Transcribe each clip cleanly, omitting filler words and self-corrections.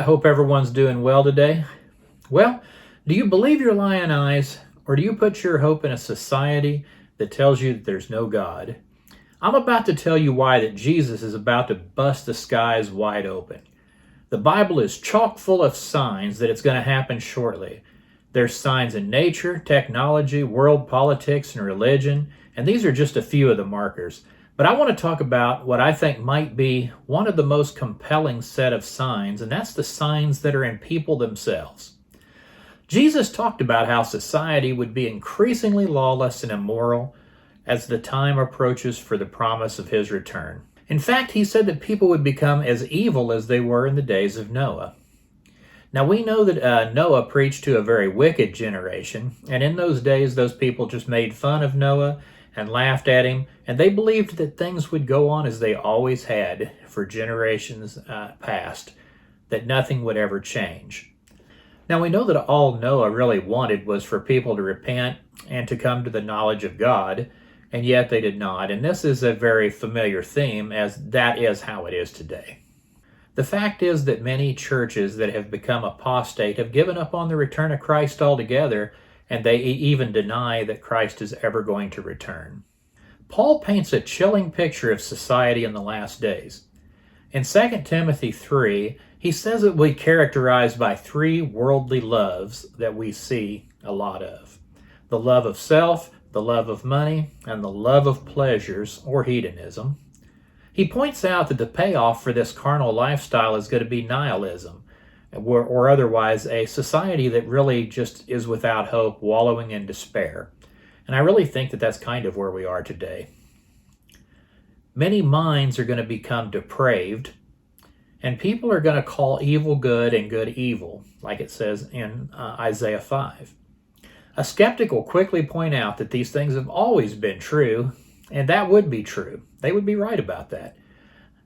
hope everyone's doing well today. Well, do you believe your lying eyes, or do you put your hope in a society that tells you that there's no God? I'm about to tell you why that Jesus is about to bust the skies wide open. The Bible is chock full of signs that it's going to happen shortly. There's signs in nature, technology, world politics, and religion, and these are just a few of the markers. But I want to talk about what I think might be one of the most compelling set of signs, and that's the signs that are in people themselves. Jesus talked about how society would be increasingly lawless and immoral as the time approaches for the promise of his return. In fact, he said that people would become as evil as they were in the days of Noah. Now, we know that Noah preached to a very wicked generation, and in those days, those people just made fun of Noah and laughed at him, and they believed that things would go on as they always had for generations past, that nothing would ever change. Now, we know that all Noah really wanted was for people to repent and to come to the knowledge of God, and yet they did not. And this is a very familiar theme, as that is how it is today. The fact is that many churches that have become apostate have given up on the return of Christ altogether, and they even deny that Christ is ever going to return. Paul paints a chilling picture of society in the last days. In 2 Timothy 3, he says it will be characterized by three worldly loves that we see a lot of: the love of self, the love of money, and the love of pleasures or hedonism. He points out that the payoff for this carnal lifestyle is going to be nihilism, or otherwise a society that really just is without hope, wallowing in despair. And I really think that that's kind of where we are today. Many minds are going to become depraved, and people are going to call evil good and good evil, like it says in Isaiah 5. A skeptic will quickly point out that these things have always been true, and that would be true. They would be right about that.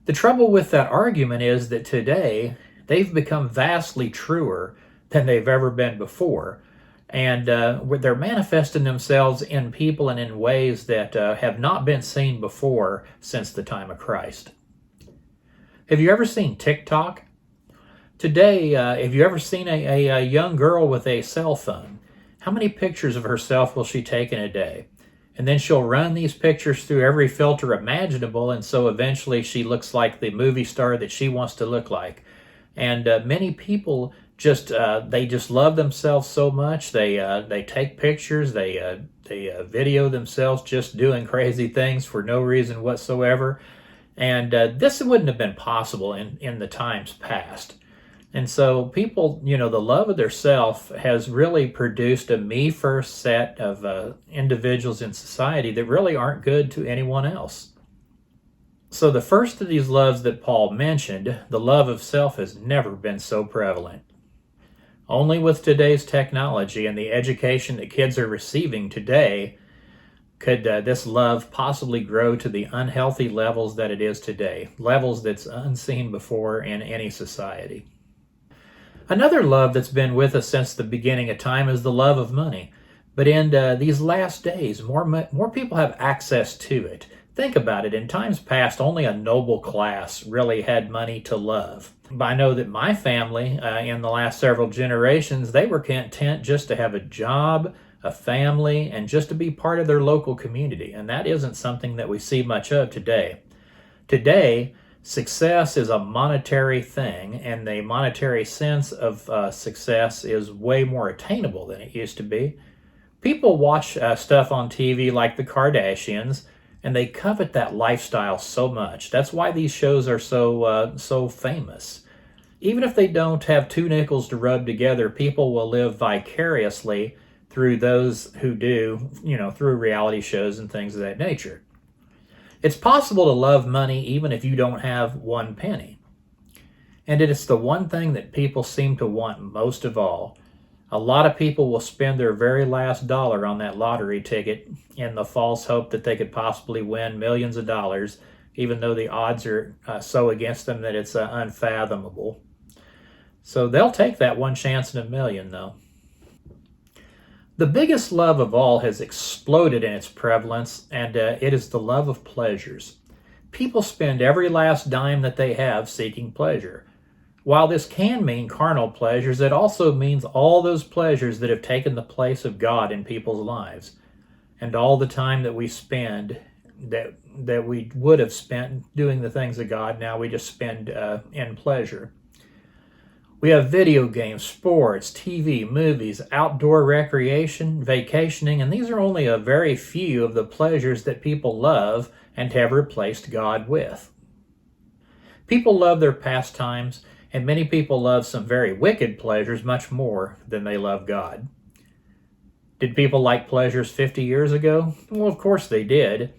The trouble with that argument is that today, they've become vastly truer than they've ever been before. And they're manifesting themselves in people and in ways that have not been seen before since the time of Christ. Have you ever seen TikTok? Today, have you ever seen a young girl with a cell phone? How many pictures of herself will she take in a day? And then she'll run these pictures through every filter imaginable, and so eventually she looks like the movie star that she wants to look like. And many people they just love themselves so much. They take pictures, they video themselves just doing crazy things for no reason whatsoever. And this wouldn't have been possible in the times past. And so people, the love of their self has really produced a me-first set of individuals in society that really aren't good to anyone else. So the first of these loves that Paul mentioned, the love of self, has never been so prevalent. Only with today's technology and the education that kids are receiving today could this love possibly grow to the unhealthy levels that it is today, levels that's unseen before in any society. Another love that's been with us since the beginning of time is the love of money. But in these last days, more people have access to it. Think about it. In times past, only a noble class really had money to love. I know that my family, in the last several generations, they were content just to have a job, a family, and just to be part of their local community. And that isn't something that we see much of today. Today, success is a monetary thing, and the monetary sense of success is way more attainable than it used to be. People watch stuff on TV like the Kardashians, and they covet that lifestyle so much. That's why these shows are so famous. Even if they don't have two nickels to rub together, people will live vicariously through those who do, through reality shows and things of that nature. It's possible to love money even if you don't have one penny. And it is the one thing that people seem to want most of all. A lot of people will spend their very last dollar on that lottery ticket in the false hope that they could possibly win millions of dollars, even though the odds are so against them that it's unfathomable. So they'll take that one chance in a million, though. The biggest love of all has exploded in its prevalence, and it is the love of pleasures. People spend every last dime that they have seeking pleasure. While this can mean carnal pleasures, it also means all those pleasures that have taken the place of God in people's lives. And all the time that we spend, that we would have spent doing the things of God, now we just spend in pleasure. We have video games, sports, TV, movies, outdoor recreation, vacationing, and these are only a very few of the pleasures that people love and have replaced God with. People love their pastimes, and many people love some very wicked pleasures much more than they love God. Did people like pleasures 50 years ago? Well, of course they did.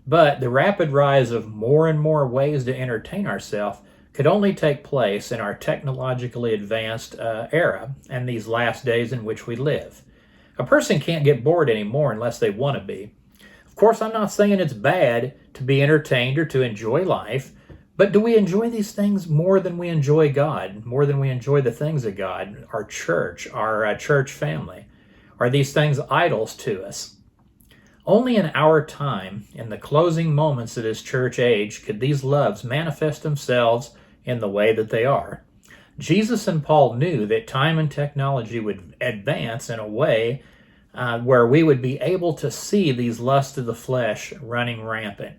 But the rapid rise of more and more ways to entertain ourselves could only take place in our technologically advanced era and these last days in which we live. A person can't get bored anymore unless they want to be. Of course, I'm not saying it's bad to be entertained or to enjoy life, but do we enjoy these things more than we enjoy God, more than we enjoy the things of God, our church family? Are these things idols to us? Only in our time, in the closing moments of this church age, could these loves manifest themselves in the way that they are. Jesus and Paul knew that time and technology would advance in a way where we would be able to see these lusts of the flesh running rampant.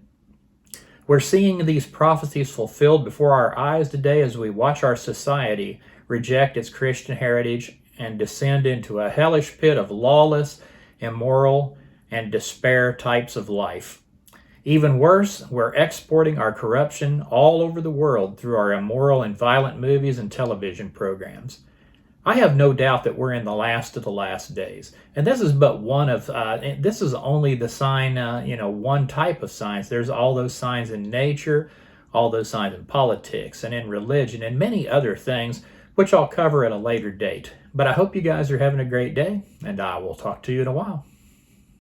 We're seeing these prophecies fulfilled before our eyes today as we watch our society reject its Christian heritage and descend into a hellish pit of lawless, immoral, and despair types of life. Even worse, we're exporting our corruption all over the world through our immoral and violent movies and television programs. I have no doubt that we're in the last of the last days. And this is but one of, this is only the sign, one type of signs. There's all those signs in nature, all those signs in politics and in religion and many other things, which I'll cover at a later date. But I hope you guys are having a great day, and I will talk to you in a while.